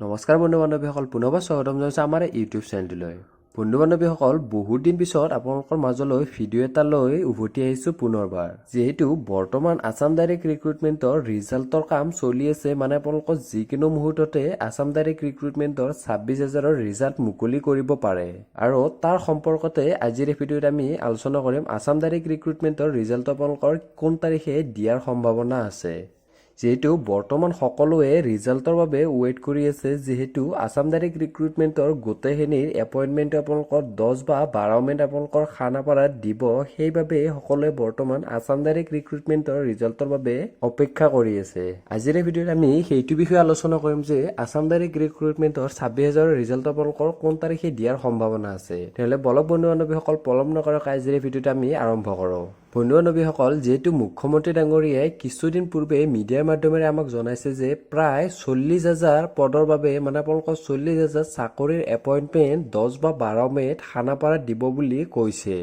নমস্কাৰ বন্ধু বান্ধৱীসকল, পুনৰবাৰ স্বাগতম জনাইছোঁ আমাৰ ইউটিউব চেনেলটোলৈ। বন্ধু বান্ধৱীসকল, বহুত দিন পিছত আপোনালোকৰ মাজলৈ ভিডিঅ' এটা লৈ উভতি আহিছোঁ পুনৰবাৰ। যিহেতু বৰ্তমান আছাম ডাইৰেক্ট ৰিক্ৰুটমেণ্টৰ ৰিজাল্টৰ কাম চলি আছে, মানে আপোনালোকৰ যিকোনো মুহূৰ্ততে আছাম ডাইৰেক্ট ৰিক্ৰুটমেণ্টৰ 26,000ৰ ৰিজাল্ট মুকলি কৰিব পাৰে। আৰু তাৰ সম্পৰ্কতে আজিৰ এই ভিডিঅ'ত আমি আলোচনা কৰিম আছাম ডাইৰেক্ট ৰিক্ৰুটমেণ্টৰ ৰিজাল্ট আপোনালোকৰ কোন তাৰিখে দিয়াৰ সম্ভাৱনা আছে। যেহেতু বৰ্তমান সকলোৱে ৰিজাল্টৰ বাবে ৱেইট কৰি আছে, যিহেতু আছাম ডাইৰেক্ট ৰিক্ৰুটমেণ্টৰ গোটেইখিনিৰ এপইণ্টমেণ্ট আপোনালোকৰ 10 বা 12 মেত আপোনালোকৰ খানাপাৰাত দিব। সেইবাবে সকলোৱে বৰ্তমান আছাম ডাইৰেক্ট ৰিক্ৰুটমেণ্টৰ ৰিজাল্টৰ বাবে অপেক্ষা কৰি আছে। আজিৰ এই ভিডিঅ'ত আমি সেইটো বিষয়ে আলোচনা কৰিম যে আছাম ডাইৰেক্ট ৰিক্ৰুটমেণ্টৰ 26,000ৰ ৰিজাল্ট আপোনালোকৰ কোন তাৰিখে দিয়াৰ সম্ভাৱনা আছে। তেতিয়াহ'লে বলক বন্ধু বান্ধৱীসকল, পলম নকৰাকৈ আজিৰ এই ভিডিঅ'টো আমি আৰম্ভ কৰোঁ। বন্ধু বান্ধৱীসকল, যিহেতু মুখ্যমন্ত্ৰী ডাঙৰীয়াই কিছুদিন পূৰ্বে মিডিয়াৰ মাধ্যমেৰে আমাক জনাইছে যে প্ৰায় 40,000 পদৰ বাবে মানে আপোনালোকৰ 40,000 চাকৰিৰ এপইণ্টমেণ্ট 10 বা 12 মেত খানাপাৰাত দিব বুলি কৈছে।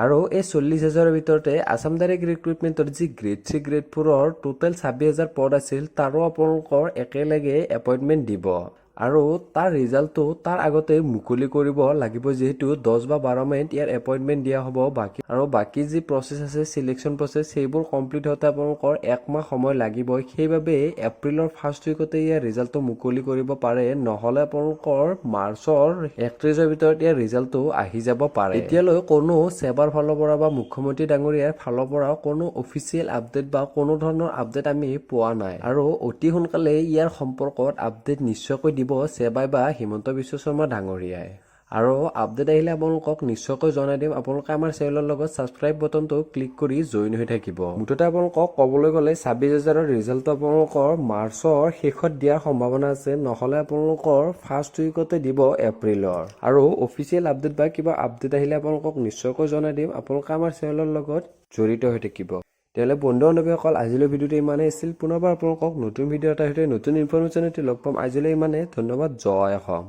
আৰু এই 40,000ৰ ভিতৰতে আছাম ডাইৰেক্ট ৰিক্ৰুটমেণ্টৰ যি গ্ৰেড 3 গ্ৰেড 4ৰ টোটেল 26,000 পদ আছিল, তাৰো আপোনালোকৰ একেলগে এপইণ্টমেণ্ট দিব। আৰু তাৰ ৰিজাল্টটো তাৰ আগতে মুকলি কৰিব লাগিব, যিহেতু 10 বা 12 মেত ইয়াৰ এপইণ্টমেণ্ট দিয়া হ'ব। বাকী যি প্ৰচেছ আছে, চিলেকশ্যন প্ৰচেছ, সেইবোৰ কমপ্লিট হওঁতে আপোনালোকৰ 1 মাহ সময় লাগিব। সেইবাবে এপ্ৰিলৰ ফাৰ্ষ্ট উইকতে ইয়াৰ ৰিজাল্টটো মুকলি কৰিব পাৰে, নহ'লে আপোনালোকৰ মাৰ্চৰ 31ৰ ভিতৰত ইয়াৰ ৰিজাল্টটো আহি যাব পাৰে। এতিয়ালৈ কোনো সেৱাৰ ফালৰ পৰা বা মুখ্যমন্ত্ৰী ডাঙৰীয়াৰ ফালৰ পৰা কোনো অফিচিয়েল আপডেট বা কোনো ধৰণৰ আপডেট আমি পোৱা নাই। আৰু অতি সোনকালে ইয়াৰ সম্পৰ্কত আপডেট নিশ্চয়কৈ দিব সেৱাই বা হিমন্ত বিশ্ব শৰ্মা ডাঙৰীয়াই। আৰু আপডেট আহিলে আপোনালোকক নিশ্চয়কৈ জনাই দিম। আপোনালোকে আমাৰ চেনেলৰ লগত ছাবস্ক্ৰাইব বটনটো ক্লিক কৰি জইন হৈ থাকিব। মুঠতে আপোনালোকক ক'বলৈ গ'লে 26,000ৰ ৰিজাল্টটো আপোনালোকৰ মাৰ্চৰ শেষত দিয়াৰ সম্ভাৱনা আছে, নহ'লে আপোনালোকৰ ফাৰ্ষ্ট উইকতে দিব এপ্ৰিলৰ। আৰু অফিচিয়েল আপডেট বা কিবা আপডেট আহিলে আপোনালোকক নিশ্চয়কৈ জনাই দিম। আপোনালোকে আমাৰ চেনেলৰ লগত জড়িত হৈ থাকিব। তেতিয়াহ'লে বন্ধু বান্ধৱীসকল, আজিলৈ ভিডিঅ'টো ইমানেই আছিল। পুনৰবাৰ আপোনালোকক নতুন ভিডিঅ' এটা সৈতে নতুন ইনফৰমেশ্যন এটি লগ পাম। আজিলৈ ইমানে। ধন্যবাদ। জয় অসম।